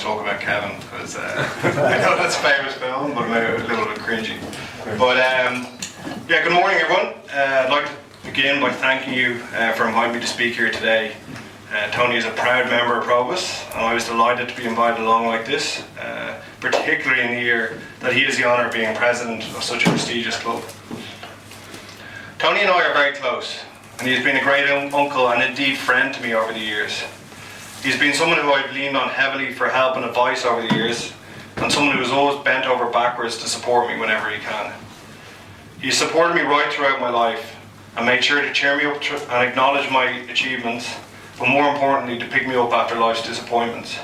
talk about Kevin because I know that's a favourite film, but I'm a little bit cringy. But yeah, good morning everyone. I'd like to begin by thanking you for inviting me to speak here today. Tony is a proud member of Probus, and I was delighted to be invited along like this, particularly in the year that he has the honour of being president of such a prestigious club. Tony and I are very close, and he has been a great uncle and indeed friend to me over the years. He's been someone who I've leaned on heavily for help and advice over the years, and someone who has always bent over backwards to support me whenever he can. He's supported me right throughout my life and made sure to cheer me up and acknowledge my achievements, but more importantly to pick me up after life's disappointments.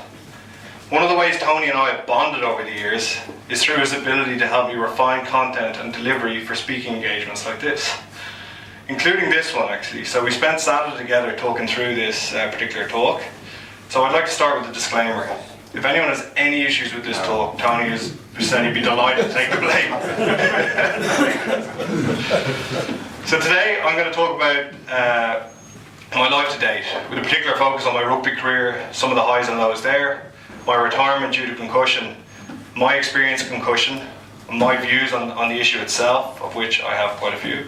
One of the ways Tony and I have bonded over the years is through his ability to help me refine content and delivery for speaking engagements like this, including this one actually. So we spent Saturday together talking through this particular talk. So I'd like to start with a disclaimer. If anyone has any issues with this talk, Tony has said he'd be delighted to take the blame. So today I'm going to talk about my life to date, with a particular focus on my rugby career, some of the highs and lows there, my retirement due to concussion, my experience of concussion, my views on the issue itself, of which I have quite a few,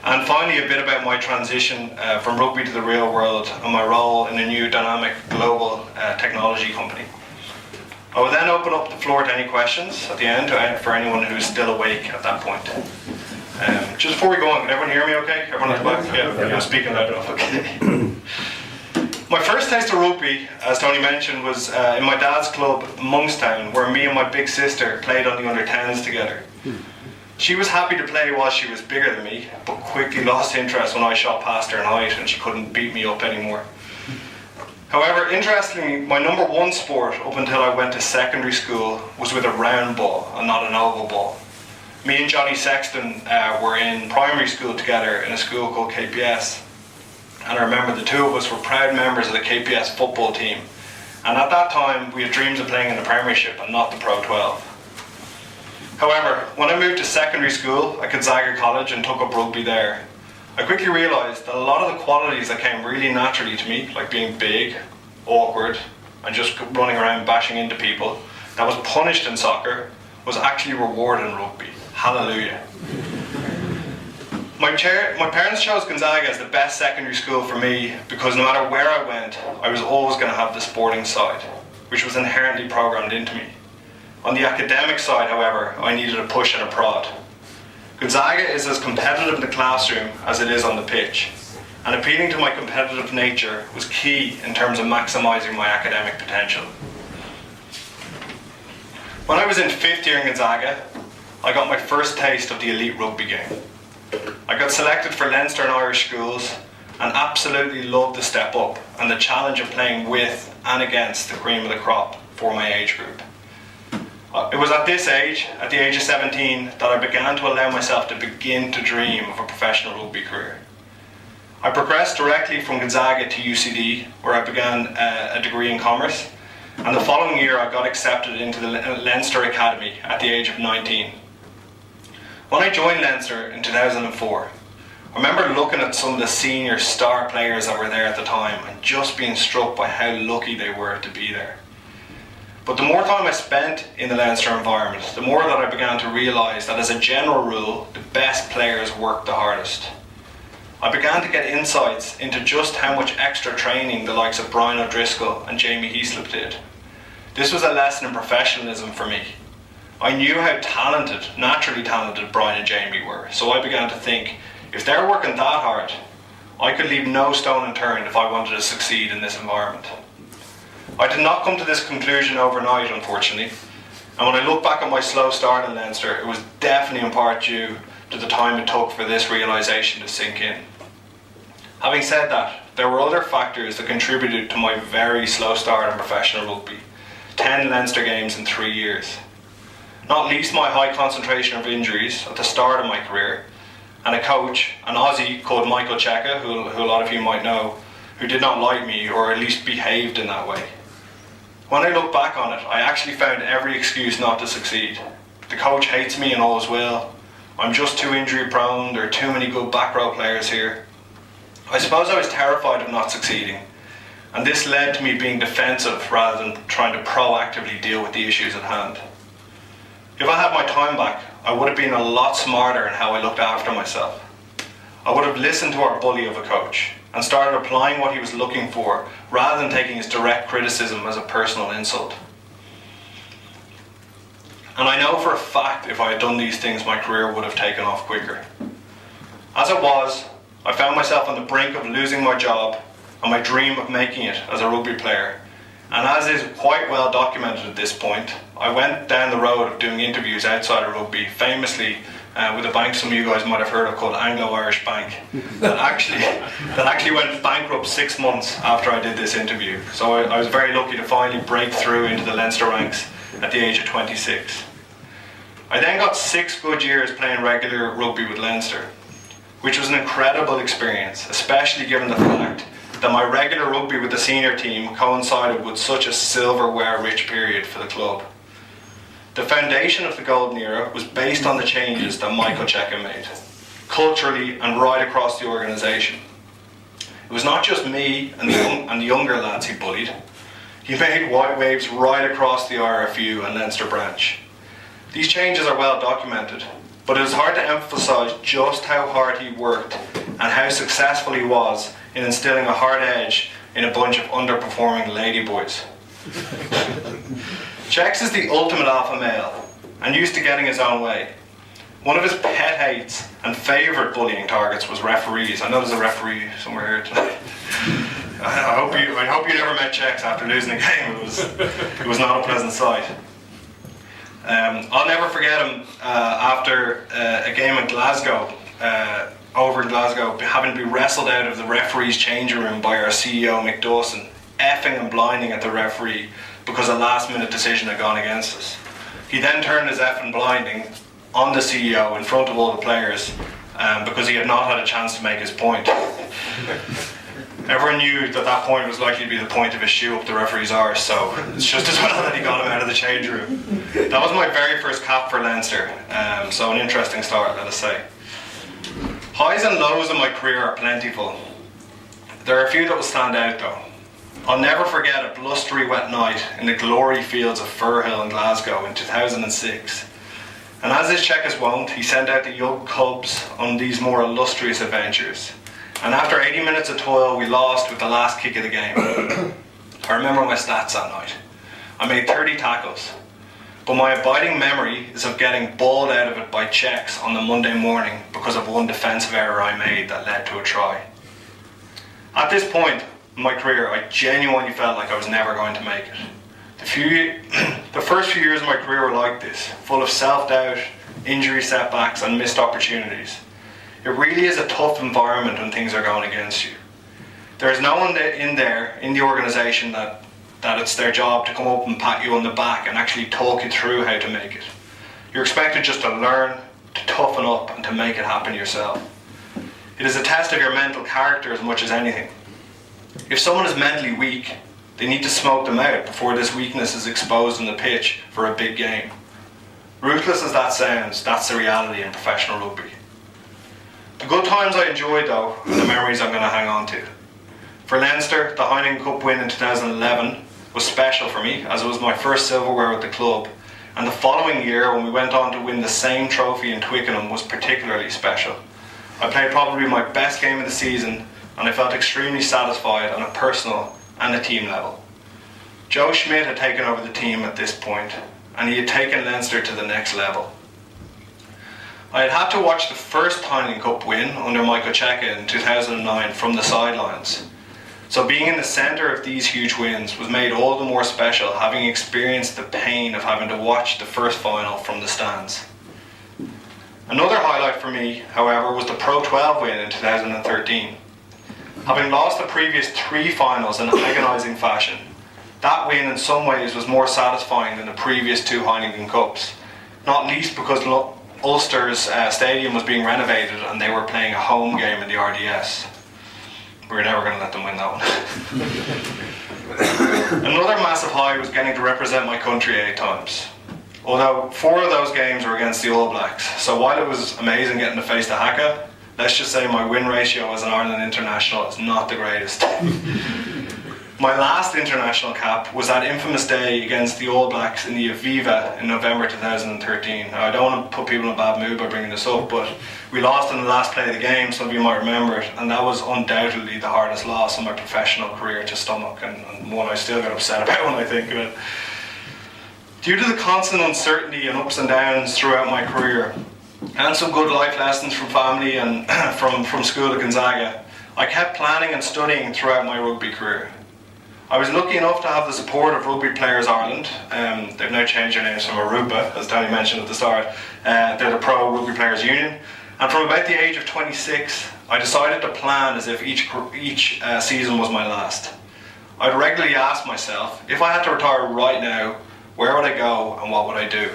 and finally a bit about my transition from rugby to the real world and my role in a new dynamic global technology company. I will then open up the floor to any questions at the end for anyone who is still awake at that point. Just before we go on, can everyone hear me okay? Everyone at the back? Yeah, I'm speaking loud enough, okay. My first taste of rugby, as Tony mentioned, was in my dad's club, Monkstown, where me and my big sister played on the under-10s together. She was happy to play while she was bigger than me, but quickly lost interest when I shot past her in height and she couldn't beat me up anymore. However, interestingly, my number one sport up until I went to secondary school was with a round ball and not an oval ball. Me and Johnny Sexton were in primary school together in a school called KPS, and I remember the two of us were proud members of the KPS football team, and at that time we had dreams of playing in the Premiership and not the Pro 12. However, when I moved to secondary school at Gonzaga College and took up rugby there, I quickly realised that a lot of the qualities that came really naturally to me, like being big, awkward, and just running around bashing into people, that was punished in soccer, was actually rewarded in rugby. Hallelujah. My parents chose Gonzaga as the best secondary school for me because no matter where I went, I was always going to have the sporting side, which was inherently programmed into me. On the academic side, however, I needed a push and a prod. Gonzaga is as competitive in the classroom as it is on the pitch, and appealing to my competitive nature was key in terms of maximising my academic potential. When I was in 5th year in Gonzaga, I got my first taste of the elite rugby game. I got selected for Leinster and Irish schools and absolutely loved the step up and the challenge of playing with and against the cream of the crop for my age group. It was at this age, at the age of 17, that I began to allow myself to begin to dream of a professional rugby career. I progressed directly from Gonzaga to UCD, where I began a degree in commerce, and the following year I got accepted into the Leinster Academy at the age of 19. When I joined Leinster in 2004, I remember looking at some of the senior star players that were there at the time and just being struck by how lucky they were to be there. But the more time I spent in the Leinster environment, the more that I began to realise that as a general rule, the best players worked the hardest. I began to get insights into just how much extra training the likes of Brian O'Driscoll and Jamie Heaslip did. This was a lesson in professionalism for me. I knew how talented, naturally talented Brian and Jamie were, so I began to think, if they're working that hard, I could leave no stone unturned if I wanted to succeed in this environment. I did not come to this conclusion overnight, unfortunately, and when I look back at my slow start in Leinster, it was definitely in part due to the time it took for this realisation to sink in. Having said that, there were other factors that contributed to my very slow start in professional rugby. 10 Leinster games in 3 years. Not least my high concentration of injuries at the start of my career, and a coach, an Aussie called Michael Cheika, who a lot of you might know, who did not like me or at least behaved in that way. When I look back on it, I actually found every excuse not to succeed. The coach hates me and all is well. I'm just too injury prone, there are too many good back row players here. I suppose I was terrified of not succeeding, and this led to me being defensive rather than trying to proactively deal with the issues at hand. If I had my time back, I would have been a lot smarter in how I looked after myself. I would have listened to our bully of a coach and started applying what he was looking for rather than taking his direct criticism as a personal insult. And I know for a fact if I had done these things, my career would have taken off quicker. As it was, I found myself on the brink of losing my job and my dream of making it as a rugby player. And as is quite well documented at this point, I went down the road of doing interviews outside of rugby, famously with a bank some of you guys might have heard of called Anglo-Irish Bank, that actually went bankrupt 6 months after I did this interview. So I was very lucky to finally break through into the Leinster ranks at the age of 26. I then got 6 good years playing regular rugby with Leinster, which was an incredible experience, especially given the fact that my regular rugby with the senior team coincided with such a silverware-rich period for the club. The foundation of the Golden Era was based on the changes that Michael Cheika made, culturally and right across the organisation. It was not just me and the younger lads he bullied. He made white waves right across the RFU and Leinster branch. These changes are well documented, but it is hard to emphasise just how hard he worked and how successful he was in instilling a hard edge in a bunch of underperforming ladyboys. Chex is the ultimate alpha male and used to getting his own way. One of his pet hates and favourite bullying targets was referees. I know there's a referee somewhere here tonight. I hope you never met Chex after losing a game. It was not a pleasant sight. I'll never forget him after a game in Glasgow, over in Glasgow, having to be wrestled out of the referee's changing room by our CEO Mick Dawson, effing and blinding at the referee because a last minute decision had gone against us. He then turned his effing blinding on the CEO in front of all the players because he had not had a chance to make his point. Everyone knew that that point was likely to be the point of his shoe up the referee's arse, so it's just as well that he got him out of the change room. That was my very first cap for Leinster, so an interesting start, let us say. Highs and lows in my career are plentiful. There are a few that will stand out though. I'll never forget a blustery wet night in the glory fields of Firhill in Glasgow in 2006. And as is Cheika's wont, he sent out the young cubs on these more illustrious adventures. And after 80 minutes of toil, we lost with the last kick of the game. I remember my stats that night. I made 30 tackles, but my abiding memory is of getting bawled out of it by Chex on the Monday morning because of one defensive error I made that led to a try. At this point in my career, I genuinely felt like I was never going to make it. The first few years of my career were like this, full of self-doubt, injury setbacks and missed opportunities. It really is a tough environment when things are going against you. There is no one in the organisation that it's their job to come up and pat you on the back and actually talk you through how to make it. You're expected just to learn, to toughen up and to make it happen yourself. It is a test of your mental character as much as anything. If someone is mentally weak, they need to smoke them out before this weakness is exposed on the pitch for a big game. Ruthless as that sounds, that's the reality in professional rugby. The good times I enjoyed though are the memories I'm going to hang on to. For Leinster, the Heineken Cup win in 2011 was special for me as it was my first silverware with the club, and the following year when we went on to win the same trophy in Twickenham was particularly special. I played probably my best game of the season and I felt extremely satisfied on a personal and a team level. Joe Schmidt had taken over the team at this point and he had taken Leinster to the next level. I had to watch the first Heineken Cup win under Michael Cheika in 2009 from the sidelines. So being in the centre of these huge wins was made all the more special, having experienced the pain of having to watch the first final from the stands. Another highlight for me, however, was the Pro 12 win in 2013. Having lost the previous 3 finals in agonising fashion, that win in some ways was more satisfying than the previous 2 Heineken Cups, not least because Ulster's stadium was being renovated and they were playing a home game in the RDS. We were never going to let them win that one. Another massive high was getting to represent my country 8 times. Although 4 of those games were against the All Blacks, so while it was amazing getting to face the Haka, let's just say my win ratio as an Ireland international is not the greatest. My last international cap was that infamous day against the All Blacks in the Aviva in November 2013. Now, I don't want to put people in a bad mood by bringing this up, but we lost in the last play of the game, some of you might remember it, and that was undoubtedly the hardest loss in my professional career to stomach, and one I still get upset about when I think of it. Due to the constant uncertainty and ups and downs throughout my career, and some good life lessons from family and from school at Gonzaga, I kept planning and studying throughout my rugby career. I was lucky enough to have the support of Rugby Players Ireland. They've now changed their names from Aruba, as Danny mentioned at the start. They're the Pro Rugby Players Union. And from about the age of 26, I decided to plan as if each season was my last. I'd regularly ask myself, if I had to retire right now, where would I go and what would I do?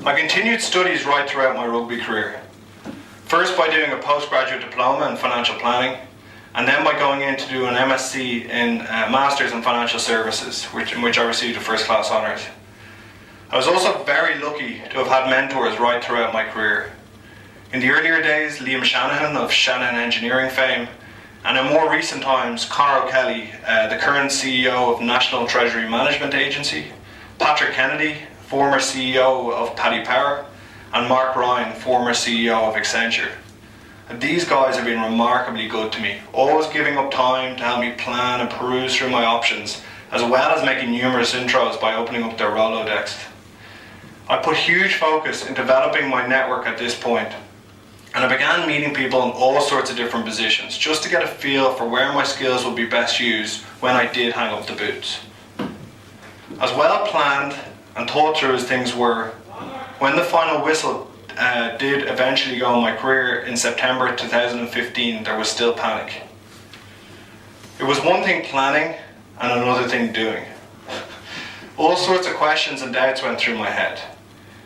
I continued studies right throughout my rugby career. First by doing a postgraduate diploma in financial planning, and then by going in to do an MSc in Masters in Financial Services, in which I received a first class honours. I was also very lucky to have had mentors right throughout my career. In the earlier days, Liam Shanahan of Shanahan Engineering fame, and in more recent times, Conor O'Kelly, the current CEO of National Treasury Management Agency, Patrick Kennedy, former CEO of Paddy Power, and Mark Ryan, former CEO of Accenture. And these guys have been remarkably good to me, always giving up time to help me plan and peruse through my options, as well as making numerous intros by opening up their Rolodex. I put huge focus in developing my network at this point, and I began meeting people in all sorts of different positions, just to get a feel for where my skills would be best used when I did hang up the boots. As well planned and thought through as things were, when the final whistle did eventually go in my career in September 2015, there was still panic. It was one thing planning and another thing doing. All sorts of questions and doubts went through my head.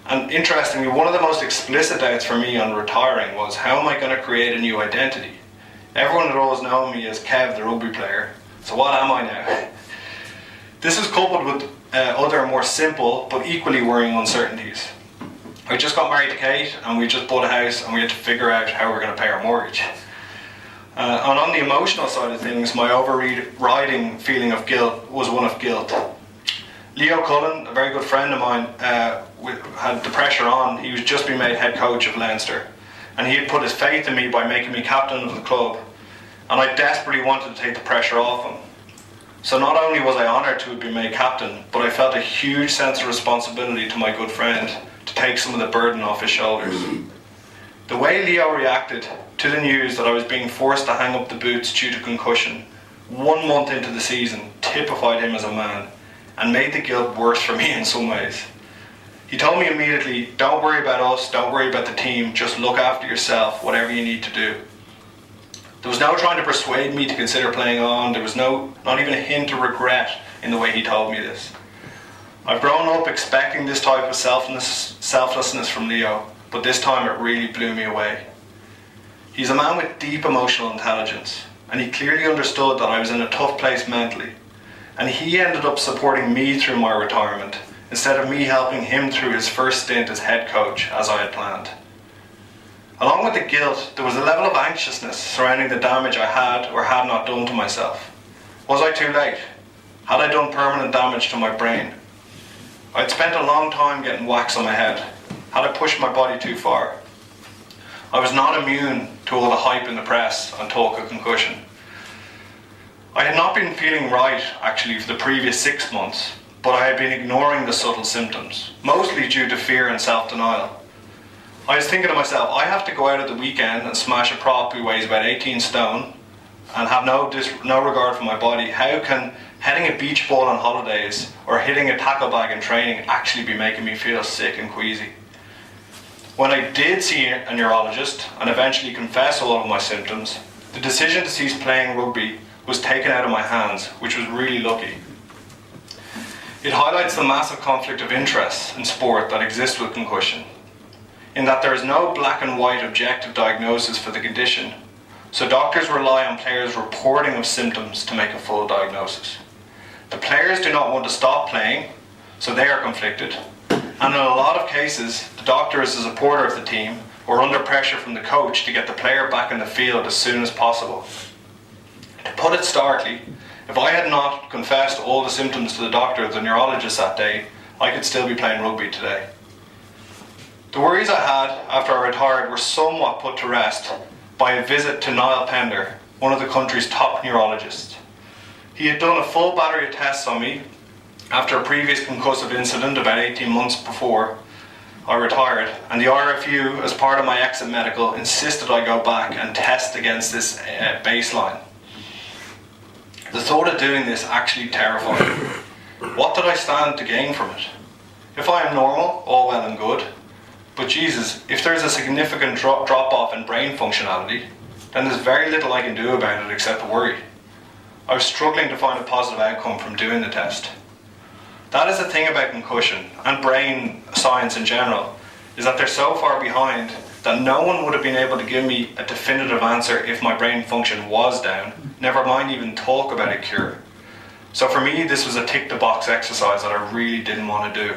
And interestingly, one of the most explicit doubts for me on retiring was, how am I going to create a new identity? Everyone had always known me as Kev the rugby player, so what am I now? This is coupled with other more simple but equally worrying uncertainties. I just got married to Kate and we just bought a house and we had to figure out how we're going to pay our mortgage. And on the emotional side of things, my overriding feeling of guilt was one of guilt. Leo Cullen, a very good friend of mine, had the pressure on. He was just being made head coach of Leinster, and he had put his faith in me by making me captain of the club, and I desperately wanted to take the pressure off him. So not only was I honoured to have been made captain, but I felt a huge sense of responsibility to my good friend to take some of the burden off his shoulders. The way Leo reacted to the news that I was being forced to hang up the boots due to concussion 1 month into the season typified him as a man and made the guilt worse for me in some ways. He told me immediately, don't worry about us, don't worry about the team, just look after yourself, whatever you need to do. There was no trying to persuade me to consider playing on. There was not even a hint of regret in the way he told me this. I've grown up expecting this type of selflessness from Leo, but this time it really blew me away. He's a man with deep emotional intelligence, and he clearly understood that I was in a tough place mentally, and he ended up supporting me through my retirement instead of me helping him through his first stint as head coach, as I had planned. Along with the guilt, there was a level of anxiousness surrounding the damage I had or had not done to myself. Was I too late? Had I done permanent damage to my brain? I'd spent a long time getting wax on my head. Had I pushed my body too far? I was not immune to all the hype in the press and talk of concussion. I had not been feeling right actually for the previous 6 months, but I had been ignoring the subtle symptoms, mostly due to fear and self-denial. I was thinking to myself, I have to go out at the weekend and smash a prop who weighs about 18 stone and have no regard for my body. How can heading a beach ball on holidays or hitting a tackle bag in training actually be making me feel sick and queasy? When I did see a neurologist and eventually confess all of my symptoms, the decision to cease playing rugby was taken out of my hands, which was really lucky. It highlights the massive conflict of interest in sport that exists with concussion, in that there is no black and white objective diagnosis for the condition, so doctors rely on players' reporting of symptoms to make a full diagnosis. The players do not want to stop playing, so they are conflicted, and in a lot of cases, the doctor is a supporter of the team, or under pressure from the coach to get the player back in the field as soon as possible. To put it starkly, if I had not confessed all the symptoms to the doctor or the neurologist that day, I could still be playing rugby today. The worries I had after I retired were somewhat put to rest by a visit to Niall Pender, one of the country's top neurologists. He had done a full battery of tests on me after a previous concussive incident about 18 months before I retired, and the RFU, as part of my exit medical, insisted I go back and test against this baseline. The thought of doing this actually terrified me. What did I stand to gain from it? If I am normal, all well and good, but Jesus, if there's a significant drop off in brain functionality, then there's very little I can do about it except worry. I was struggling to find a positive outcome from doing the test. That is the thing about concussion and brain science in general, is that they're so far behind that no one would have been able to give me a definitive answer if my brain function was down, never mind even talk about a cure. So for me, this was a tick-the-box exercise that I really didn't want to do.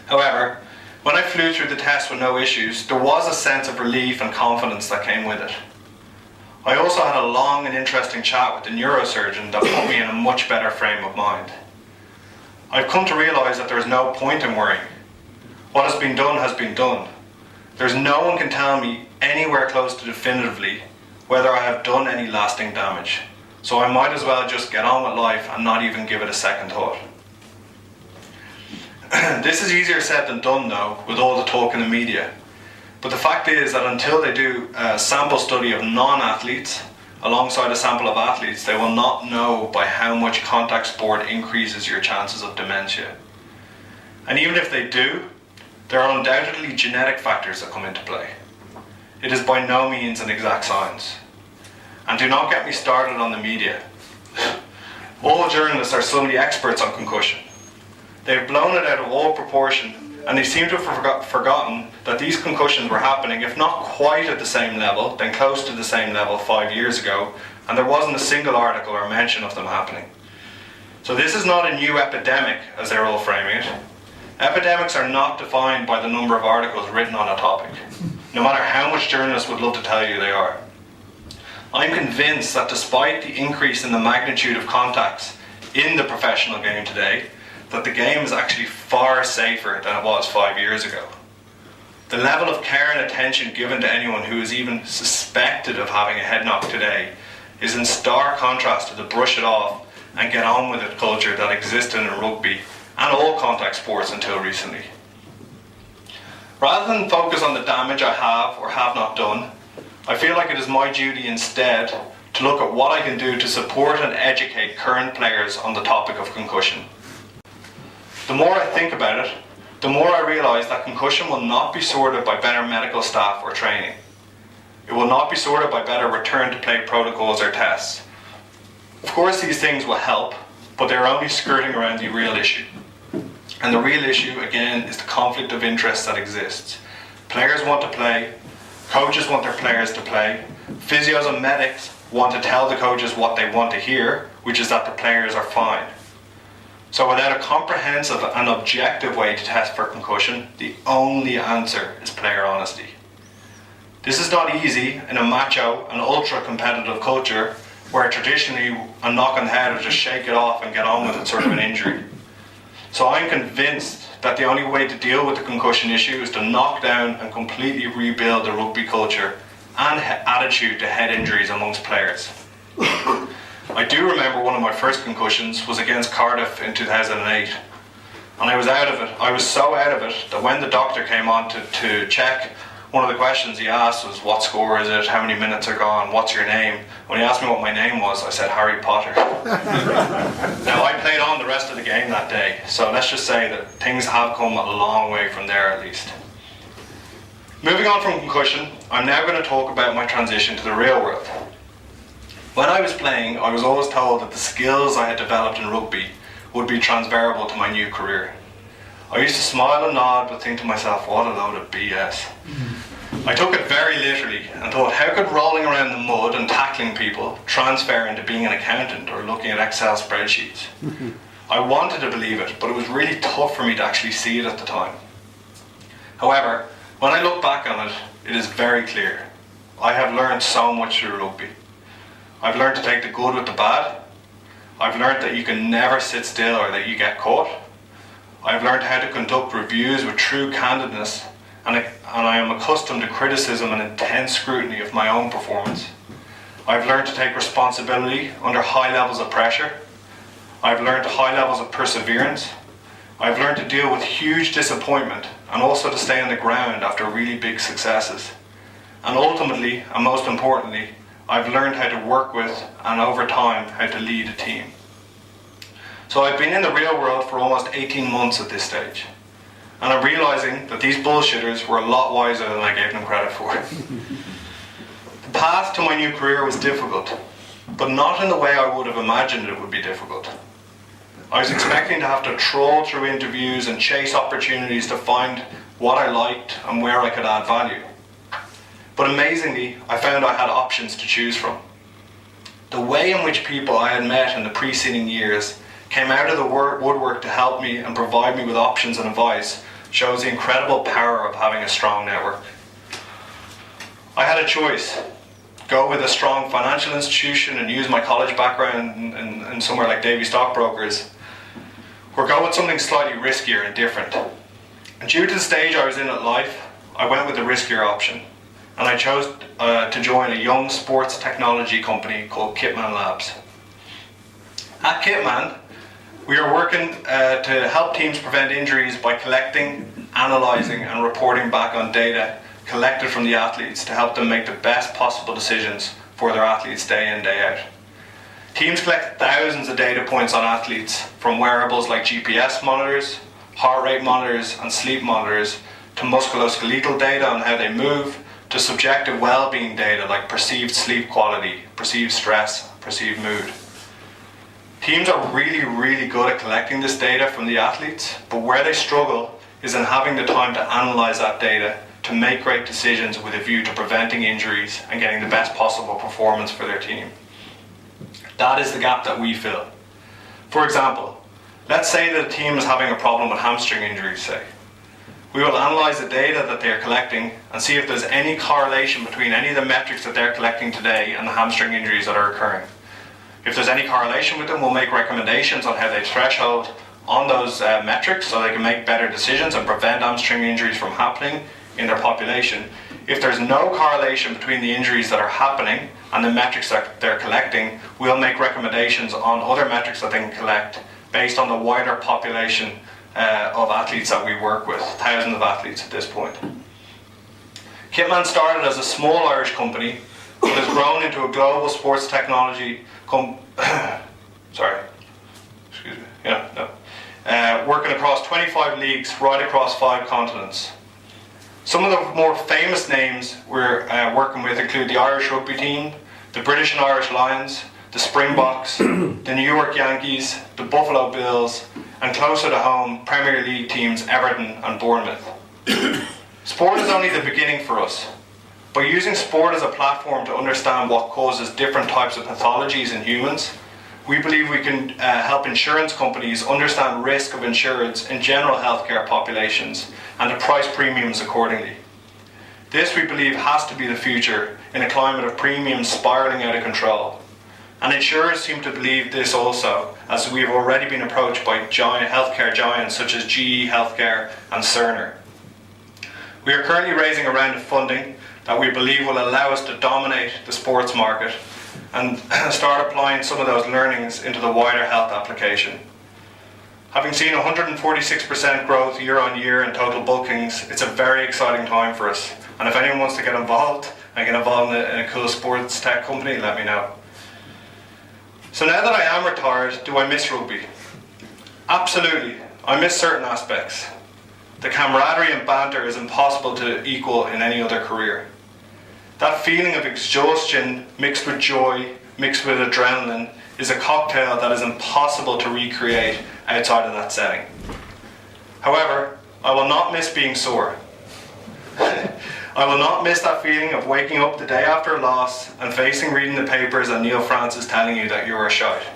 However, when I flew through the test with no issues, there was a sense of relief and confidence that came with it. I also had a long and interesting chat with the neurosurgeon that put me in a much better frame of mind. I've come to realise that there is no point in worrying. What has been done. There's no one can tell me anywhere close to definitively whether I have done any lasting damage. So I might as well just get on with life and not even give it a second thought. This is easier said than done though, with all the talk in the media. But the fact is that until they do a sample study of non-athletes alongside a sample of athletes, they will not know by how much contact sport increases your chances of dementia. And even if they do, there are undoubtedly genetic factors that come into play. It is by no means an exact science. And do not get me started on the media. All journalists are suddenly experts on concussion. They've blown it out of all proportion, and they seem to have forgotten that these concussions were happening, if not quite at the same level, then close to the same level 5 years ago, and there wasn't a single article or mention of them happening. So this is not a new epidemic, as they're all framing it. Epidemics are not defined by the number of articles written on a topic, no matter how much journalists would love to tell you they are. I'm convinced that despite the increase in the magnitude of contacts in the professional game today, that the game is actually far safer than it was 5 years ago. The level of care and attention given to anyone who is even suspected of having a head knock today is in stark contrast to the brush it off and get on with it culture that existed in rugby and all contact sports until recently. Rather than focus on the damage I have or have not done, I feel like it is my duty instead to look at what I can do to support and educate current players on the topic of concussion. The more I think about it, the more I realise that concussion will not be sorted by better medical staff or training. It will not be sorted by better return to play protocols or tests. Of course these things will help, but they're only skirting around the real issue. And the real issue, again, is the conflict of interest that exists. Players want to play, coaches want their players to play, physios and medics want to tell the coaches what they want to hear, which is that the players are fine. So without a comprehensive and objective way to test for concussion, the only answer is player honesty. This is not easy in a macho and ultra-competitive culture where traditionally a knock on the head is just shake it off and get on with it sort of an injury. So I'm convinced that the only way to deal with the concussion issue is to knock down and completely rebuild the rugby culture and attitude to head injuries amongst players. I do remember one of my first concussions was against Cardiff in 2008, and I was out of it. I was so out of it that when the doctor came on to check, one of the questions he asked was, what score is it, how many minutes are gone, what's your name? When he asked me what my name was, I said Harry Potter. Now I played on the rest of the game that day, so let's just say that things have come a long way from there at least. Moving on from concussion, I'm now going to talk about my transition to the real world. When I was playing, I was always told that the skills I had developed in rugby would be transferable to my new career. I used to smile and nod but think to myself, what a load of BS. I took it very literally and thought, how could rolling around the mud and tackling people transfer into being an accountant or looking at Excel spreadsheets? I wanted to believe it, but it was really tough for me to actually see it at the time. However, When I look back on it, it is very clear. I have learned so much through rugby. I've learned to take the good with the bad. I've learned that you can never sit still or that you get caught. I've learned how to conduct reviews with true candidness, and I am accustomed to criticism and intense scrutiny of my own performance. I've learned to take responsibility under high levels of pressure. I've learned high levels of perseverance. I've learned to deal with huge disappointment and also to stay on the ground after really big successes. And ultimately, and most importantly, I've learned how to work with and over time how to lead a team. So I've been in the real world for almost 18 months at this stage. And I'm realizing that these bullshitters were a lot wiser than I gave them credit for. The path to my new career was difficult, but not in the way I would have imagined it would be difficult. I was expecting to have to trawl through interviews and chase opportunities to find what I liked and where I could add value. But amazingly, I found I had options to choose from. The way in which people I had met in the preceding years came out of the woodwork to help me and provide me with options and advice shows the incredible power of having a strong network. I had a choice. Go with a strong financial institution and use my college background in somewhere like Davy Stockbrokers, or go with something slightly riskier and different. And due to the stage I was in life, I went with the riskier option, and I chose to join a young sports technology company called Kitman Labs. At Kitman, we are working to help teams prevent injuries by collecting, analysing and reporting back on data collected from the athletes to help them make the best possible decisions for their athletes day in, day out. Teams collect thousands of data points on athletes, from wearables like GPS monitors, heart rate monitors and sleep monitors, to musculoskeletal data on how they move, to subjective well-being data like perceived sleep quality, perceived stress, perceived mood. Teams are really, really good at collecting this data from the athletes, but where they struggle is in having the time to analyse that data to make great decisions with a view to preventing injuries and getting the best possible performance for their team. That is the gap that we fill. For example, let's say that a team is having a problem with hamstring injuries, say. We will analyse the data that they are collecting and see if there's any correlation between any of the metrics that they're collecting today and the hamstring injuries that are occurring. If there's any correlation with them, we'll make recommendations on how they threshold on those metrics so they can make better decisions and prevent hamstring injuries from happening in their population. If there's no correlation between the injuries that are happening and the metrics that they're collecting, we'll make recommendations on other metrics that they can collect based on the wider population of athletes that we work with, thousands of athletes at this point. Kitman started as a small Irish company, but has grown into a global sports technology working across 25 leagues right across 5 continents. Some of the more famous names we're working with include the Irish rugby team, the British and Irish Lions, the Springboks, the New York Yankees, the Buffalo Bills, and closer to home, Premier League teams Everton and Bournemouth. Sport is only the beginning for us. By using sport as a platform to understand what causes different types of pathologies in humans, we believe we can help insurance companies understand risk of insurance in general healthcare populations and to price premiums accordingly. This, we believe, has to be the future in a climate of premiums spiralling out of control. And insurers seem to believe this also, as we have already been approached by healthcare giants such as GE Healthcare and Cerner. We are currently raising a round of funding that we believe will allow us to dominate the sports market and start applying some of those learnings into the wider health application. Having seen 146% growth year on year in total bookings, it's a very exciting time for us. And if anyone wants to get involved and get involved in a cool sports tech company, let me know. So now that I am retired, do I miss rugby? Absolutely. I miss certain aspects. The camaraderie and banter is impossible to equal in any other career. That feeling of exhaustion mixed with joy, mixed with adrenaline, is a cocktail that is impossible to recreate outside of that setting. However, I will not miss being sore. I will not miss that feeling of waking up the day after a loss and facing reading the papers and Neil Francis telling you that you were a shite.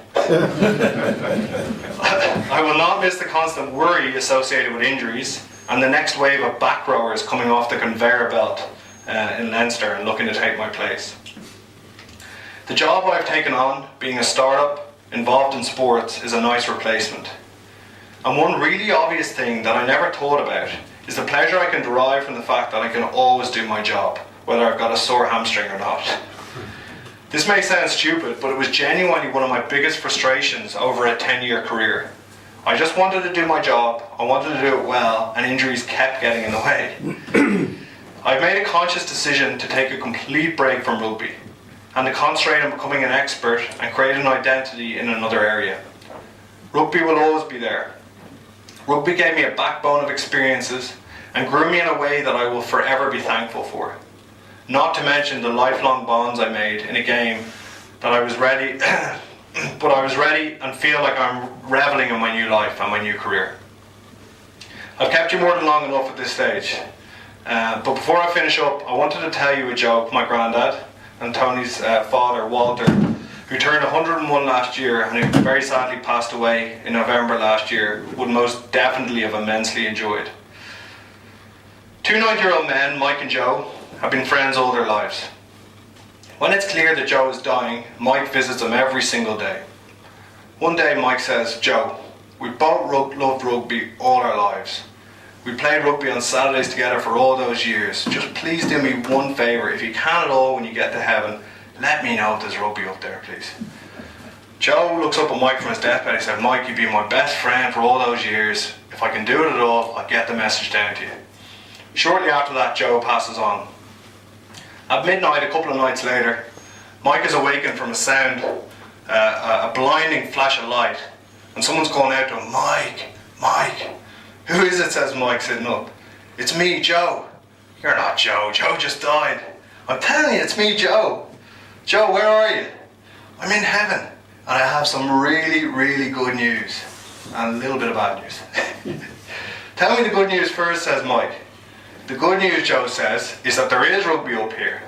I will not miss the constant worry associated with injuries and the next wave of back rowers coming off the conveyor belt in Leinster and looking to take my place. The job I've taken on, being a startup involved in sports, is a nice replacement. And one really obvious thing that I never thought about is the pleasure I can derive from the fact that I can always do my job, whether I've got a sore hamstring or not. This may sound stupid, but it was genuinely one of my biggest frustrations over a 10-year career. I just wanted to do my job, I wanted to do it well, and injuries kept getting in the way. I've made a conscious decision to take a complete break from rugby and to concentrate on becoming an expert and create an identity in another area. Rugby will always be there. Rugby gave me a backbone of experiences and grew me in a way that I will forever be thankful for. Not to mention the lifelong bonds I made in a game that I was ready, but I was ready and feel like I'm reveling in my new life and my new career. I've kept you more than long enough at this stage, but before I finish up, I wanted to tell you a joke my granddad and Tony's father, Walter, who turned 101 last year and who very sadly passed away in November last year, would most definitely have immensely enjoyed. Two 90-year-old men, Mike and Joe, have been friends all their lives. When it's clear that Joe is dying, Mike visits him every single day. One day Mike says, "Joe, we both loved rugby all our lives. We played rugby on Saturdays together for all those years. Just please do me one favour. If you can at all when you get to heaven, let me know if there's rugby up there, please." Joe looks up at Mike from his deathbed. He said, "Mike, you've been my best friend for all those years. If I can do it at all, I'll get the message down to you." Shortly after that, Joe passes on. At midnight, a couple of nights later, Mike is awakened from a sound, a blinding flash of light, and someone's calling out to him, "Mike, Mike." "Who is it?" says Mike, sitting up. "It's me, Joe." "You're not Joe. Joe just died." "I'm telling you, it's me, Joe." "Joe, where are you?" "I'm in heaven, and I have some really, really good news, and a little bit of bad news." "Tell me the good news first," says Mike. "The good news," Joe says, "is that there is rugby up here.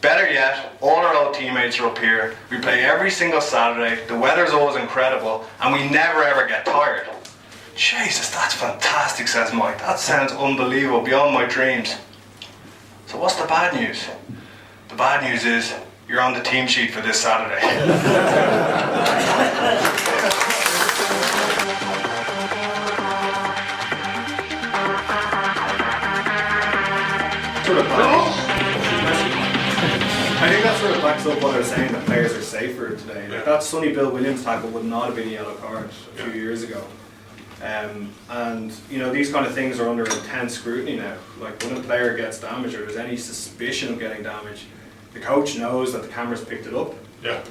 Better yet, all our old teammates are up here. We play every single Saturday, the weather's always incredible, and we never ever get tired." "Jesus, that's fantastic," says Mike. "That sounds unbelievable, beyond my dreams." "So what's the bad news?" "The bad news is, you're on the team sheet for this Saturday." I think that sort of backs up what I was saying, that players are safer today. Like that Sonny Bill Williams tackle would not have been a yellow card a few years ago. And you know, these kind of things are under intense scrutiny now. Like when a player gets damaged or there's any suspicion of getting damaged, the coach knows that the camera's picked it up. Yeah.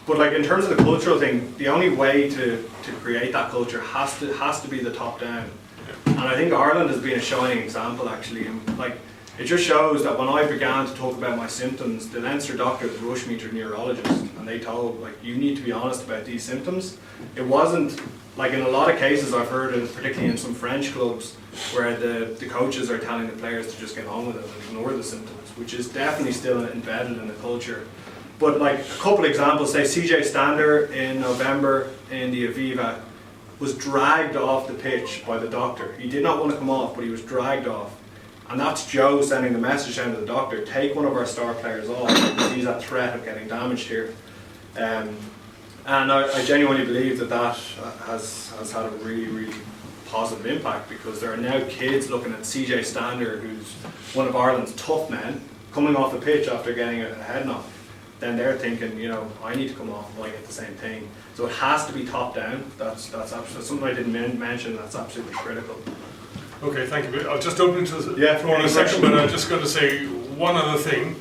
But like in terms of the cultural thing, the only way to create that culture has to be the top down. Yeah. And I think Ireland has been a shining example actually. And like it just shows that when I began to talk about my symptoms, the Leinster doctors rushed me to a neurologist, and they told, like, you need to be honest about these symptoms. It wasn't like in a lot of cases I've heard, particularly in some French clubs, where the coaches are telling the players to just get on with it and ignore the symptoms, which is definitely still embedded in the culture. But like a couple of examples, say CJ Stander in November in the Aviva was dragged off the pitch by the doctor. He did not want to come off, but he was dragged off. And that's Joe sending the message down to the doctor, take one of our star players off because he's at threat of getting damaged here. And I genuinely believe that has had a really, really positive impact, because there are now kids looking at CJ Stander, who's one of Ireland's tough men, coming off the pitch after getting a head knock. Then they're thinking, you know, I need to come off, I get the same thing. So it has to be top down. That's absolutely something I didn't mention. That's absolutely critical. Okay, thank you. I'll just open to the floor in a second, but I'm just going to say one other thing.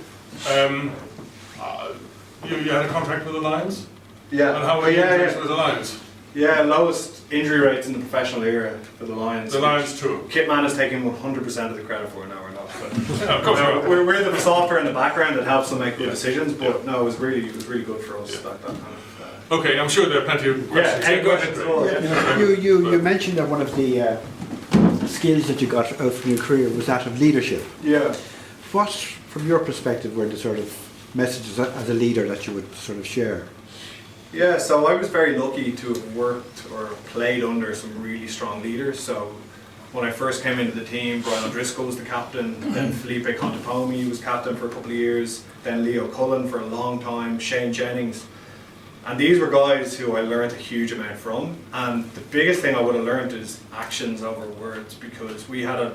You had a contract with the Lions? Yeah. And how were you with the Lions? Yeah, lowest injury rates in the professional era for the Lions. The Lions too. Kitman is taking 100% of the credit for it now, we're not. But yeah, of course we're the software in the background that helps them make good decisions, but no, it was really good for us. That kind of, okay, I'm sure there are plenty of questions. Yeah, go ahead. You mentioned that one of the skills that you got out from your career was that of leadership. Yeah. What, from your perspective, were the sort of messages as a leader that you would sort of share? Yeah, so I was very lucky to have worked or played under some really strong leaders. So when I first came into the team, Brian O'Driscoll was the captain, then Felipe Contepomi was captain for a couple of years, then Leo Cullen for a long time, Shane Jennings. And these were guys who I learned a huge amount from. And the biggest thing I would have learned is actions over words, because we had a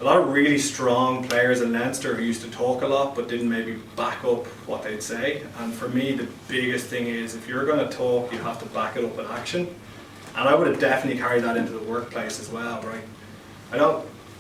lot of really strong players in Leinster who used to talk a lot but didn't maybe back up what they'd say. And for me, the biggest thing is if you're going to talk, you have to back it up with action. And I would have definitely carried that into the workplace as well, right?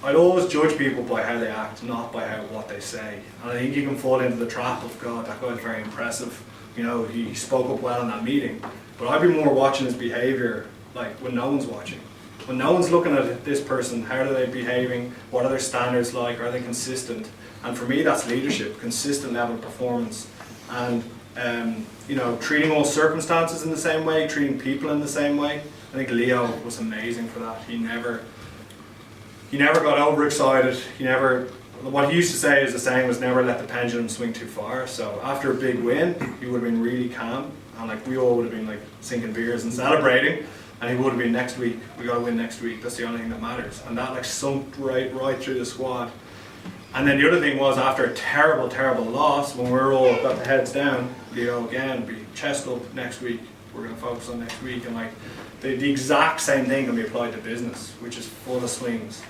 I'd always judge people by how they act, not by what they say. And I think you can fall into the trap of, God, that guy's very impressive. You know, he spoke up well in that meeting. But I'd be more watching his behaviour, like when no one's watching. When no one's looking at this person, how are they behaving? What are their standards like? Are they consistent? And for me, that's leadership, consistent level of performance. And, you know, treating all circumstances in the same way, treating people in the same way. I think Leo was amazing for that. He never got overexcited. What he used to say is the saying was never let the pendulum swing too far. So after a big win, he would have been really calm. And like we all would have been like sinking beers and celebrating. And he would have been, next week, we got to win next week. That's the only thing that matters. And that like sunk right through the squad. And then the other thing was, after a terrible, terrible loss, when we're all got the heads down, Leo again, be chest up next week. We're going to focus on next week. And like the exact same thing can be applied to business, which is full of swings.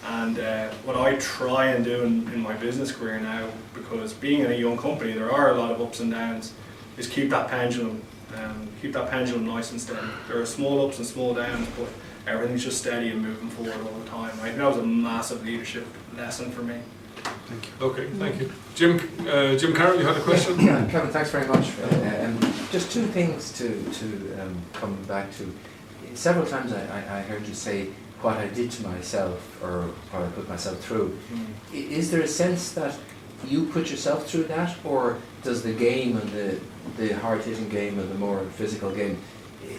And what I try and do in my business career now, because being in a young company, there are a lot of ups and downs, is keep that pendulum nice and steady. There are small ups and small downs, but everything's just steady and moving forward all the time. I think that was a massive leadership lesson for me. Thank you. Okay, thank you. Jim Carroll, you had a question? Yeah, Kevin, thanks very much. Just two things to come back to. Several times I heard you say what I did to myself or what I put myself through. Is there a sense that you put yourself through that, or does the game and the hard-hitting game and the more physical game,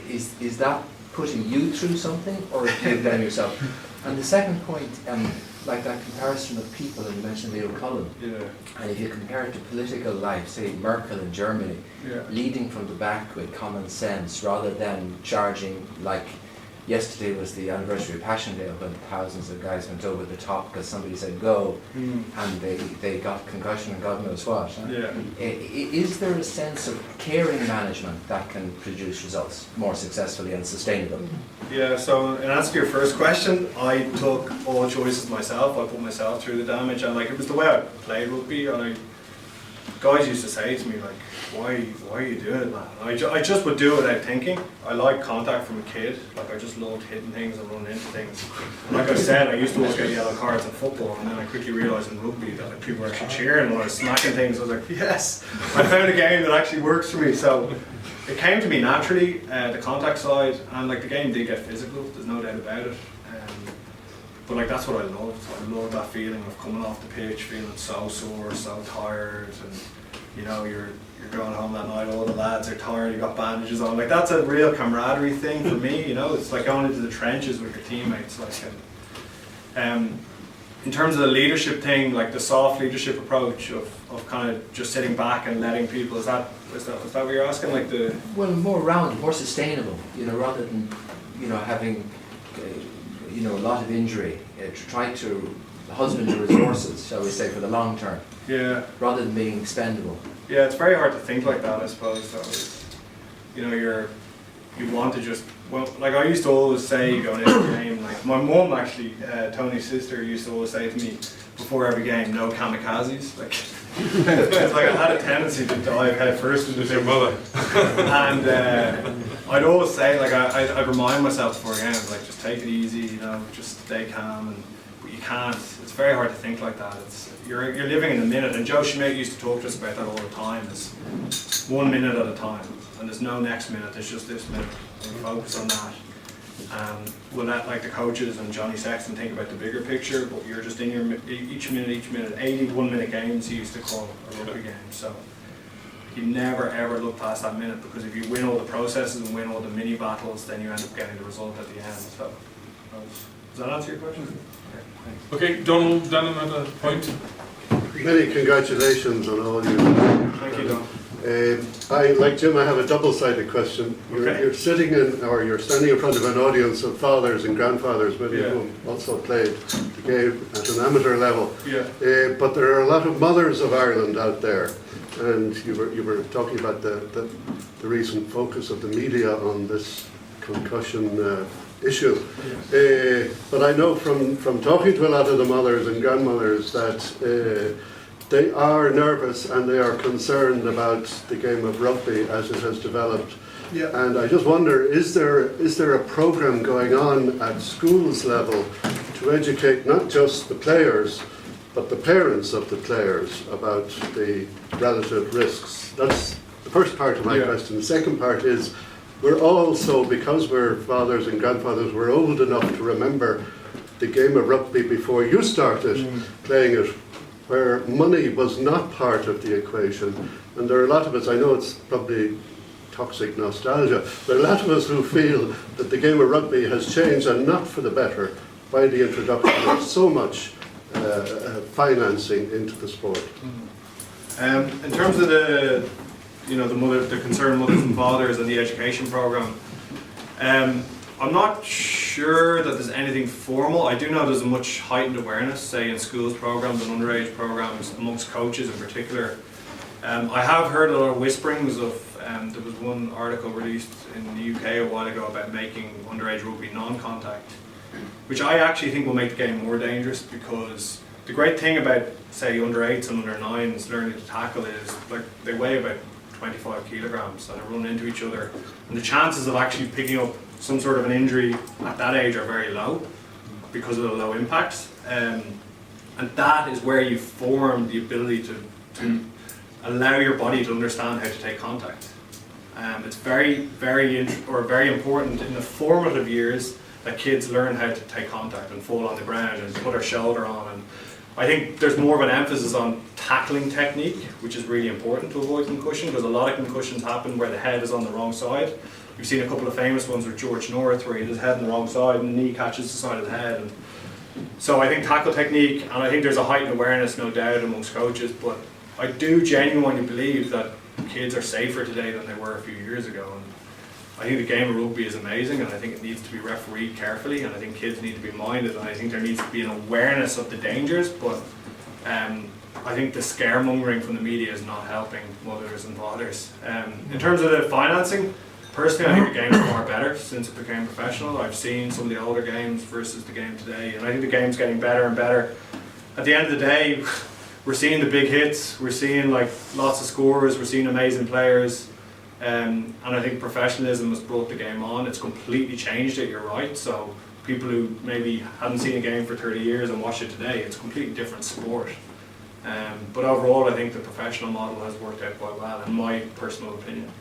is that putting you through something, or do you blame yourself? And the second point, like that comparison of people, and you mentioned Leo Cullen, and if you compare it to political life, say Merkel in Germany, leading from the back with common sense rather than charging like yesterday was the anniversary of Passchendaele when thousands of guys went over the top because somebody said go, and they got concussion and God knows what. Is there a sense of caring management that can produce results more successfully and sustainable? Yeah, so in answer to your first question, I took all choices myself. I put myself through the damage, and like it was the way I played rugby. And guys used to say to me like, why are you doing it, man? I just would do it without thinking. I like contact from a kid. Like I just loved hitting things and running into things. And like I said, I used to always get yellow cards in football, and then I quickly realised in rugby that like, people were actually cheering when I was smacking things. I was like, yes, I found a game that actually works for me. So it came to me naturally, the contact side, and like the game did get physical. There's no doubt about it. But like that's what I loved. I loved that feeling of coming off the pitch, feeling so sore, so tired, and you know you're going home that night. All the lads are tired. You got bandages on. Like that's a real camaraderie thing for me. You know, it's like going into the trenches with your teammates. Like, in terms of the leadership thing, like the soft leadership approach of kind of just sitting back and letting people. Is that what you're asking? Like the more round, more sustainable. You know, rather than having. A lot of injury, trying to husband your resources, shall we say, for the long term. Yeah. Rather than being expendable. Yeah, it's very hard to think like that, I suppose. Though, you want to just. Well, like I used to always say going into the game, like my mum actually, Tony's sister, used to always say to me before every game, no kamikazes. Like, it's like I had a tendency to dive head first into your mother. And I'd always say, like I'd remind myself before games, like just take it easy, just stay calm. But you can't. It's very hard to think like that. You're living in the minute. And Joe Schmidt used to talk to us about that all the time. It's 1 minute at a time, and there's no next minute. There's just this minute. And we focus on that. We'll let like the coaches and Johnny Sexton think about the bigger picture, but you're just in your each minute. 81 minute games he used to call a rugby game. So you never ever look past that minute, because if you win all the processes and win all the mini battles, then you end up getting the result at the end. So does that answer your question? Okay, thanks. Okay, Donald Denham at a point. Many congratulations on all your. Thank you, Don. Like Jim, I have a double-sided question. You're sitting in, or you're standing in front of an audience of fathers and grandfathers, many of whom also played the game at an amateur level. But there are a lot of mothers of Ireland out there, and you were talking about the recent focus of the media on this concussion issue. But I know from talking to a lot of the mothers and grandmothers that they are nervous and they are concerned about the game of rugby as it has developed. And I just wonder, is there a programme going on at schools level to educate not just the players but the parents of the players about the relative risks? That's the first part of my question. The second part is, we're also, because we're fathers and grandfathers, we're old enough to remember the game of rugby before you started playing it, where money was not part of the equation. And there are a lot of us, I know it's probably toxic nostalgia, but a lot of us who feel that the game of rugby has changed, and not for the better, by the introduction of so much financing into the sport. In terms of the concerned mothers and fathers and the education programme, I'm not sure that there's anything formal. I do know there's a much heightened awareness, say in schools programs and underage programs, amongst coaches in particular. I have heard a lot of whisperings of, there was one article released in the UK a while ago about making underage rugby non-contact, which I actually think will make the game more dangerous, because the great thing about, say, under 8s and under 9s learning to tackle is, like, they weigh about 25 kilograms and they run into each other, and the chances of actually picking up some sort of an injury at that age are very low because of the low impacts, and that is where you form the ability to allow your body to understand how to take contact. It's very important in the formative years that kids learn how to take contact and fall on the ground and put their shoulder on, and I think there's more of an emphasis on tackling technique, which is really important to avoid concussion, because a lot of concussions happen where the head is on the wrong side. We've seen a couple of famous ones with George North, where he had his head on the wrong side and the knee catches the side of the head. And so I think tackle technique, and I think there's a heightened awareness, no doubt, amongst coaches, but I do genuinely believe that kids are safer today than they were a few years ago. And I think the game of rugby is amazing, and I think it needs to be refereed carefully, and I think kids need to be minded, and I think there needs to be an awareness of the dangers, but I think the scaremongering from the media is not helping mothers and fathers. In terms of the financing, personally, I think the game is far better since it became professional. I've seen some of the older games versus the game today, and I think the game's getting better and better. At the end of the day, we're seeing the big hits, we're seeing like lots of scorers, we're seeing amazing players, and I think professionalism has brought the game on. It's completely changed it, you're right. So people who maybe hadn't seen a game for 30 years and watch it today, it's a completely different sport. But overall, I think the professional model has worked out quite well, in my personal opinion.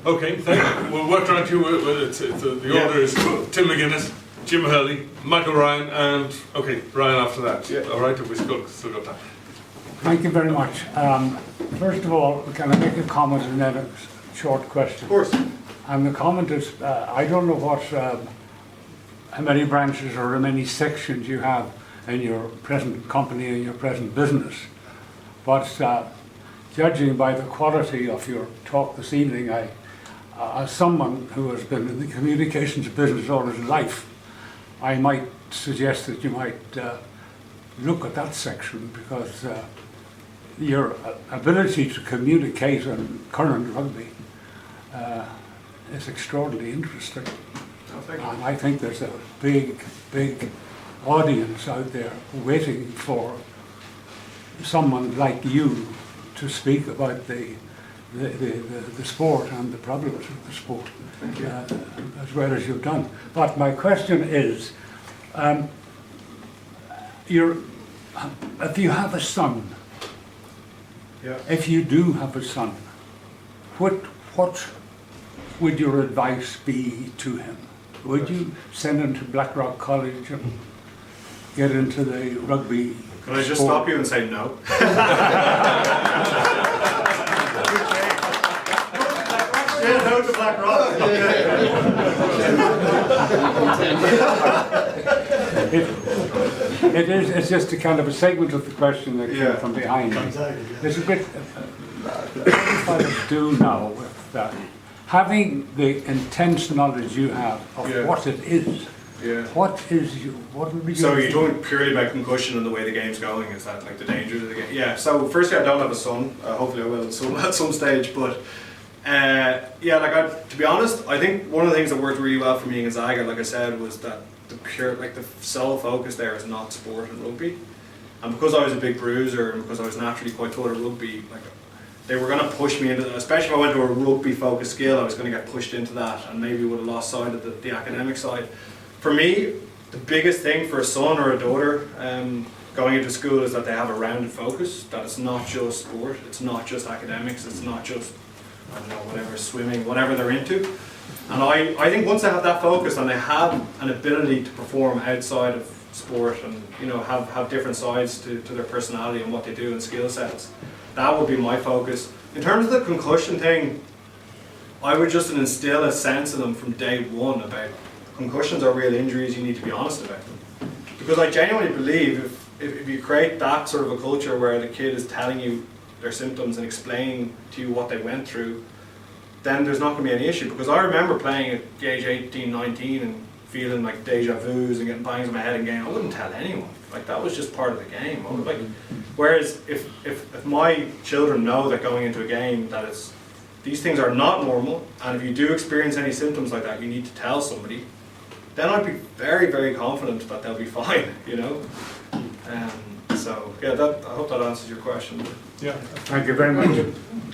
Okay, thank you. We'll work around you. The order is Tim McGuinness, Jim Hurley, Michael Ryan, and Ryan after that. Yeah. All right, if we still got time. Thank you very much. First of all, can I make a comment and then a short question? Of course. And the comment is, I don't know how many branches or how many sections you have in your present company and your present business, but judging by the quality of your talk this evening, as someone who has been in the communications business all his life, I might suggest that you might look at that section, because your ability to communicate on current rugby is extraordinarily interesting. And I think there's a big audience out there waiting for someone like you to speak about the sport and the problems of the sport, as well as you've done. But my question is, if you have a son, if you do have a son, what would your advice be to him? Would you send him to Blackrock College and get into the rugby Can I just sport? stop you and say no? Yeah, no to Blackrock. It's just a kind of a segment of the question that came from behind. There's a bit fellas do now with that, having the intense knowledge you have of Yeah. what it is, Yeah. what would be So your- you're talking purely about concussion and the way the game's going, is that like the dangers of the game? Yeah, so firstly I don't have a son, hopefully I will at some stage, but yeah, like to be honest, I think one of the things that worked really well for me in Gonzaga, like I said, was that the sole focus there is not sport and rugby. And because I was a big bruiser and because I was naturally quite good at rugby, like they were going to push me into that, especially if I went to a rugby focused skill, I was going to get pushed into that and maybe would have lost sight of the academic side. For me, the biggest thing for a son or a daughter going into school is that they have a rounded focus, that it's not just sport, it's not just academics, it's not just, I don't know, whatever, swimming, whatever they're into. And I think once they have that focus and they have an ability to perform outside of sport and have different sides to their personality and what they do and skill sets, that would be my focus. In terms of the concussion thing, I would just instill a sense in them from day one about concussions are real injuries, you need to be honest about them. Because I genuinely believe if you create that sort of a culture where the kid is telling you their symptoms and explaining to you what they went through, then there's not going to be any issue. Because I remember playing at the age 18, 19 and feeling like deja vus and getting bangs on my head in game. I wouldn't tell anyone. Like that was just part of the game. Whereas if my children know that going into a game that these things are not normal, and if you do experience any symptoms like that, you need to tell somebody, then I'd be very, very confident that they'll be fine, So yeah, I hope that answers your question. Yeah. Thank you very much.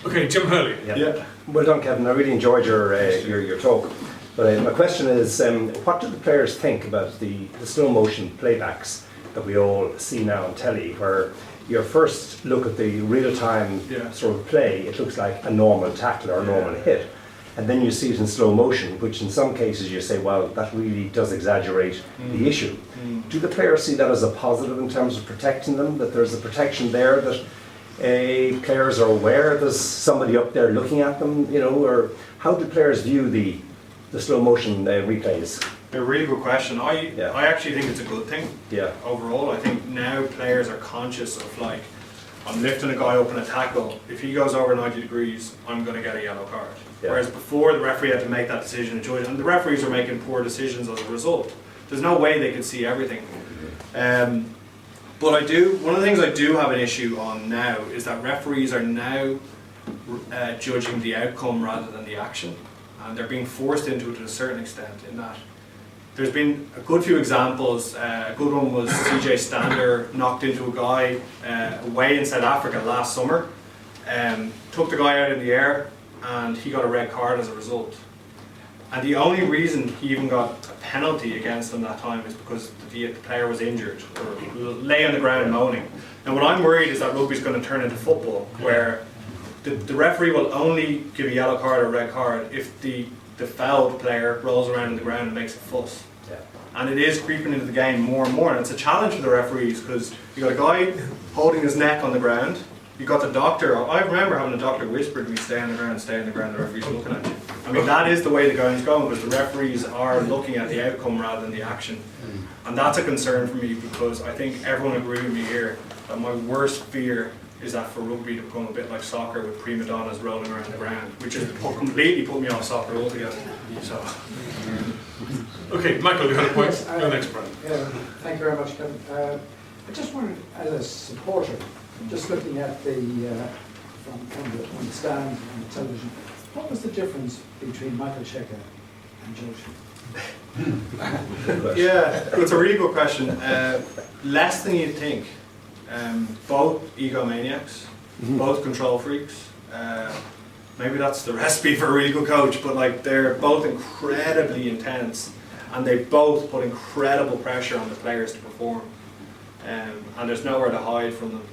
Okay, Jim Hurley. Yeah. Well done, Kevin. I really enjoyed your talk. But my question is, what do the players think about the slow motion playbacks that we all see now on telly, where your first look at the real time sort of play, it looks like a normal tackle or a normal hit, and then you see it in slow motion, which in some cases you say, well, that really does exaggerate the issue. Do the players see that as a positive in terms of protecting them, that there's a protection there, that players are aware there's somebody up there looking at them, or how do players view the slow motion replays? A really good question. I actually think it's a good thing. Yeah. Overall, I think now players are conscious of like, I'm lifting a guy up in a tackle. If he goes over 90 degrees, I'm going to get a yellow card. Yeah. Whereas before, the referee had to make that decision and judge, and the referees are making poor decisions as a result. There's no way they could see everything. But one of the things I do have an issue on now is that referees are now judging the outcome rather than the action. And they're being forced into it to a certain extent in that. There's been a good few examples. A good one was CJ Stander knocked into a guy away in South Africa last summer, took the guy out in the air, and he got a red card as a result. And the only reason he even got a penalty against him that time is because the player was injured or lay on the ground moaning. And what I'm worried is that rugby's going to turn into football, where the referee will only give a yellow card or red card if the fouled player rolls around on the ground and makes a fuss. Yeah. And it is creeping into the game more and more, and it's a challenge for the referees because you got a guy holding his neck on the ground, you got the doctor. I remember having a doctor whisper to me, stay on the ground, stay on the ground, the referee's looking at you. I mean, that is the way the game's going, because the referees are looking at the outcome rather than the action. And that's a concern for me, because I think everyone agrees with me here that my worst fear is that for rugby to become a bit like soccer with prima donnas rolling around the ground, which has completely put me off soccer altogether. So. Okay, Michael, you had a point. You're next, Brian. Thank you very much, Kevin. I just wondered, as a supporter, just looking at from the stand on the television, what was the difference between Michael Cheika and Joe? Yeah, it's a really good question. Less than you'd think. Both egomaniacs, both control freaks. Maybe that's the recipe for a really good coach, but like they're both incredibly intense, and they both put incredible pressure on the players to perform. And there's nowhere to hide from them.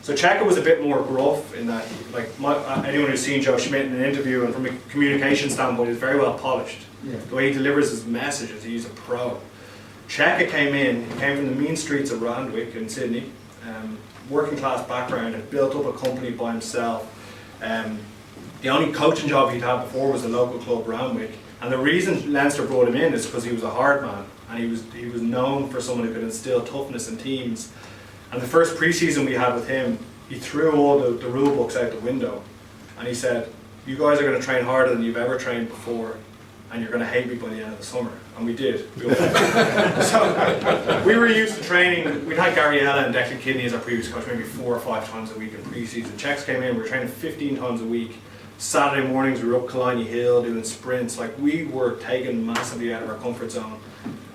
So Cheika was a bit more gruff in that, like anyone who's seen Joe Schmidt in an interview and from a communication standpoint, he's very well polished. Yeah. The way he delivers his messages, he's a pro. Cheika came from the mean streets of Randwick in Sydney, working class background, had built up a company by himself. The only coaching job he'd had before was the local club Randwick, and the reason Leinster brought him in is because he was a hard man, and he was known for someone who could instill toughness in teams. And the first pre-season we had with him, he threw all the rule books out the window and he said, "You guys are going to train harder than you've ever trained before, and you're going to hate me by the end of the summer." And we did. So we were used to training. We'd had Gary Ella and Declan Kidney as our previous coach maybe 4 or 5 times a week in pre-season. Czechs came in, we were training 15 times a week. Saturday mornings we were up Killiney Hill doing sprints. Like, we were taken massively out of our comfort zone.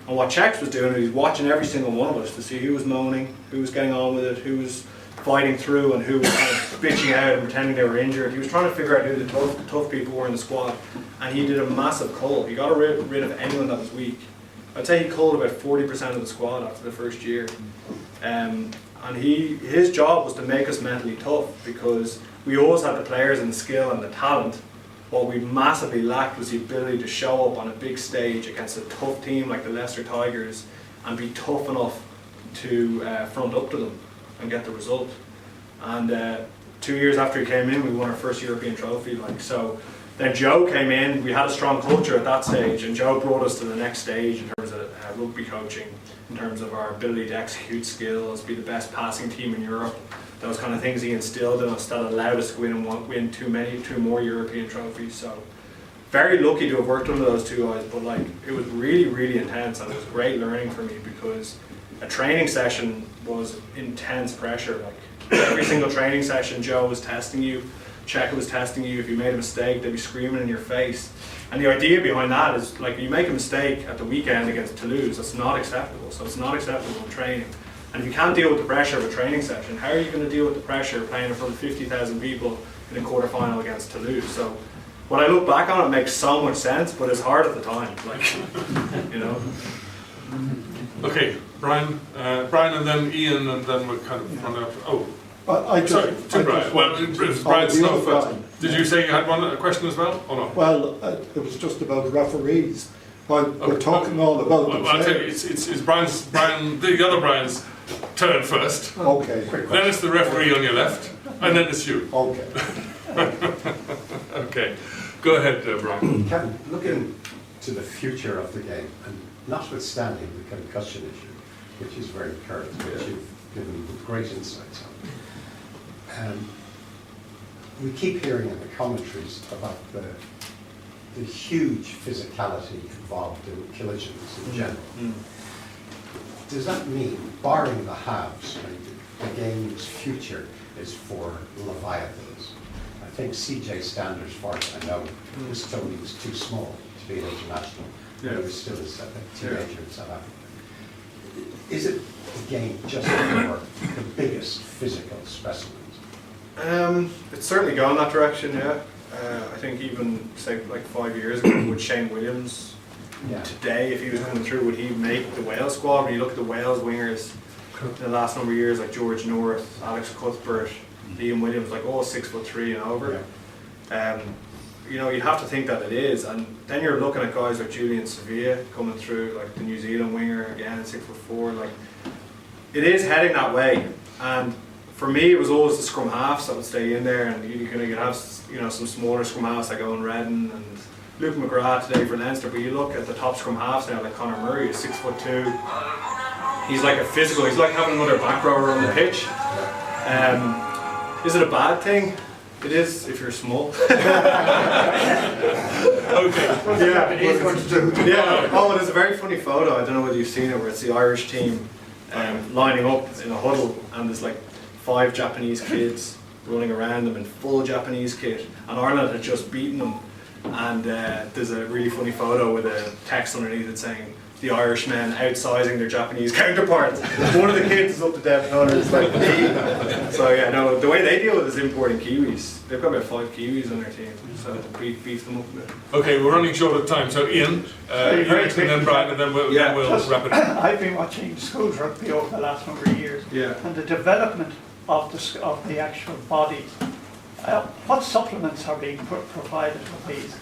And what Czechs was doing, he was watching every single one of us to see who was moaning, who was getting on with it, who was fighting through, and who was kind of bitching out and pretending they were injured. He was trying to figure out who the tough people were in the squad, and he did a massive cull. He got rid of anyone that was weak. I'd say he culled about 40% of the squad after the first year. And his job was to make us mentally tough, because we always had the players and the skill and the talent. What we massively lacked was the ability to show up on a big stage against a tough team like the Leicester Tigers and be tough enough to front up to them and get the result. And 2 years after he came in, we won our first European trophy. So then Joe came in. We had a strong culture at that stage, and Joe brought us to the next stage in terms of rugby coaching, in terms of our ability to execute skills, be the best passing team in Europe. Those kind of things he instilled in us that allowed us to go in and win two more European trophies. So very lucky to have worked under those two guys, but it was really, really intense, and it was great learning for me, because a training session was intense pressure. Every single training session, Joe was testing you, Cheika was testing you. If you made a mistake, they'd be screaming in your face. And the idea behind that is, you make a mistake at the weekend against Toulouse, that's not acceptable. So it's not acceptable in training. And if you can't deal with the pressure of a training session, how are you going to deal with the pressure of playing in front of 50,000 people in a quarter-final against Toulouse? So when I look back on it, it makes so much sense, but it's hard at the time, Okay, Brian, and then Ian, and then we'll kind of run out. Oh, sorry, Brian. Well, Brian's not first. Did you say you had a question as well, or not? Well, it was just about referees. While we're talking all about the I'll tell you, it's Brian, the other Brian's turn first. Okay. Then it's the referee on your left, and then it's you. Okay. Okay. Go ahead, Brian. Kevin, looking to the future of the game, and notwithstanding the concussion issue, which is very current, which you've given great insights on, we keep hearing in the commentaries about the huge physicality involved in collisions in general. Does that mean, barring the halves, the game's future is for Leviathans? I think CJ Standers, as far as I know, was told he was too small to be an international. He was still a teenager in South Africa. Is it a game just for the biggest physical specimens? It's certainly gone that direction, yeah. I think even, say, 5 years ago, with Shane Williams, today, if he was coming through, would he make the Wales squad? When you look at the Wales wingers in the last number of years, like George North, Alex Cuthbert, Liam Williams, all 6'3" and over. You have to think that it is, and then you're looking at guys like Julian Sevilla coming through, the New Zealand winger, again, 6'4". It is heading that way, and for me, it was always the scrum halves that would stay in there, and you could have some smaller scrum halves like Owen Redden and Luke McGrath today for Leinster. But you look at the top scrum halves now, like Conor Murray, is 6'2". He's like a physical. He's like having another back rower on the pitch. Is it a bad thing? It is if you're small. Okay. Yeah. Yeah. Oh, there's a very funny photo. I don't know whether you've seen it, where it's the Irish team lining up in a huddle, and there's 5 Japanese kids running around them in full Japanese kit, and Ireland had just beaten them, and there's a really funny photo with a text underneath it saying the Irishmen outsizing their Japanese counterparts. One of the kids is up to depth, and it's me. So yeah, no, the way they deal with it is importing Kiwis. They've got about 5 Kiwis on their team, so it beats them up a bit. Okay, we're running short of time, so Ian, and then Brian, and then we'll wrap it up. I've been watching schools rugby over the last number of years, and the development of the actual body. What supplements are being provided with these?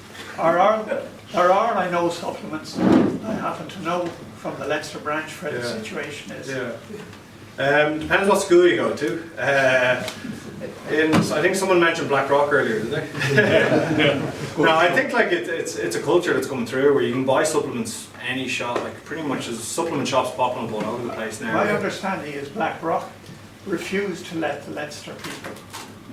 There are, I know, supplements. I happen to know from the Leinster branch where the situation is. Depends what school you go to. I think someone mentioned Black Rock earlier, did they? No, I think it's a culture that's coming through where you can buy supplements any shop. Pretty much there's supplement shops popping up all over the place now. My understanding is Black Rock refused to let the Leinster people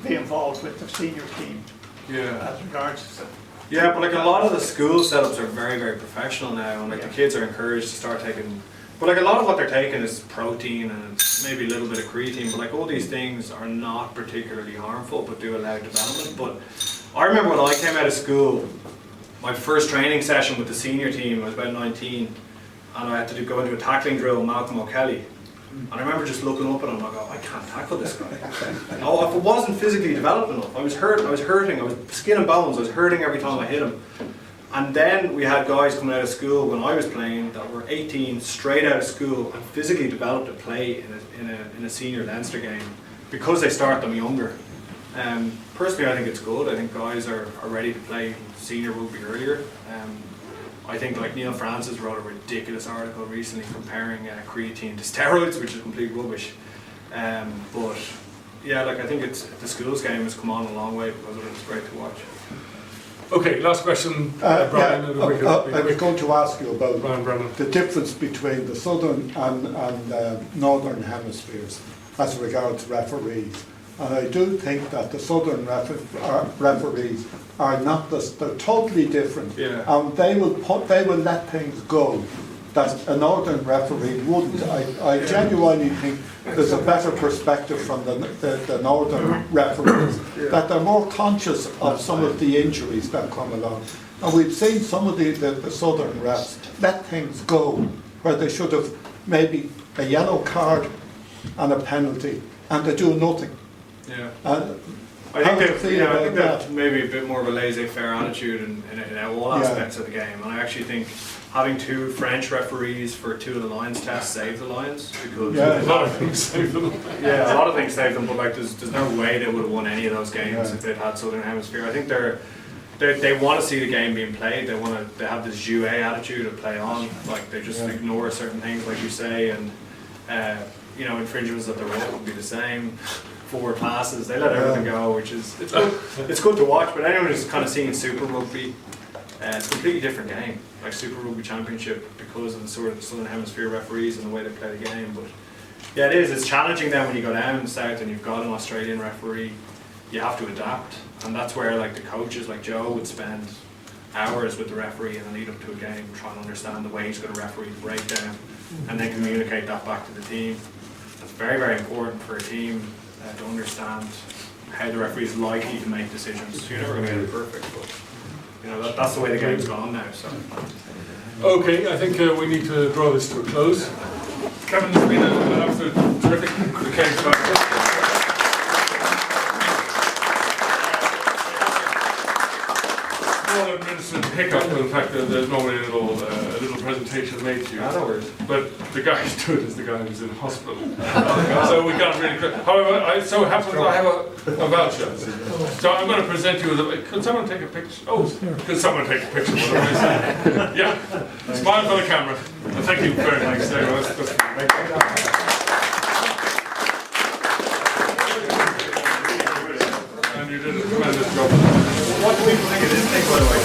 be involved with the senior team as regards to. Yeah, but like a lot of the school setups are very, very professional now, and like the kids are encouraged to start taking. But like a lot of what they're taking is protein and maybe a little bit of creatine. But like all these things are not particularly harmful, but do allow development. But I remember when I came out of school, my first training session with the senior team, I was about 19, and I had to go into a tackling drill with Malcolm O'Kelly. And I remember just looking up at him, I go, I can't tackle this guy. Oh, if it wasn't physically developed enough, I was hurting, I was skin and bones, I was hurting every time I hit him. And then we had guys coming out of school when I was playing that were 18, straight out of school, and physically developed to play in a senior Leinster game because they start them younger. Personally, I think it's good. I think guys are ready to play senior rugby earlier. I think like Neil Francis wrote a ridiculous article recently comparing creatine to steroids, which is complete rubbish. But yeah, like I think the schools game has come on a long way because of it. It's great to watch. Okay, last question, Brian. I was going to ask you about Brian the difference between the southern and northern hemispheres as regards referees. And I do think that the southern referees are not they're totally different. Yeah. And they will let things go that a northern referee wouldn't. I genuinely think there's a better perspective from the northern referees, that they're more conscious of some of the injuries that come along. And we've seen some of the southern refs let things go where they should have maybe a yellow card and a penalty, and they do nothing. Yeah. I think that's maybe a bit more of a laissez-faire attitude in all aspects of the game. And I actually think having two French referees for two of the Lions tests saved the Lions, because a lot of things saved them. Yeah, a lot of things saved them, but like there's no way they would have won any of those games if they'd had Southern Hemisphere. I think they want to see the game being played. They have this jouet attitude of play on. Like they just ignore certain things, like you say, and infringements at the rule would be the same. Forward passes, they let everything go, which is it's good to watch. But anyone who's kind of seeing Super Rugby, it's a completely different game, like Super Rugby Championship, because of the sort of Southern Hemisphere referees and the way they play the game. But yeah, it is. It's challenging then when you go down south and you've got an Australian referee. You have to adapt, and that's where like the coaches like Joe would spend hours with the referee in the lead up to a game, trying to understand the way he's going to referee the breakdown, and then communicate that back to the team. It's very, very important for a team to understand how the referee is likely to make decisions. You're never going to get it perfect, but that's the way the game's gone now. So. Okay, I think we need to draw this to a close. Kevin, it's been an absolute terrific case. Administrative hiccup, in fact, there's normally a little presentation made to you. But the guy who stood is the guy who's in hospital. So we can't really. However, it so happens I have a voucher. So I'm going to present you with a. Could someone take a picture? Oh, could someone take a picture? What am I saying? Yeah. Smile for the camera. And thank you very much. And you did a tremendous job. What do people think of this thing, by the way?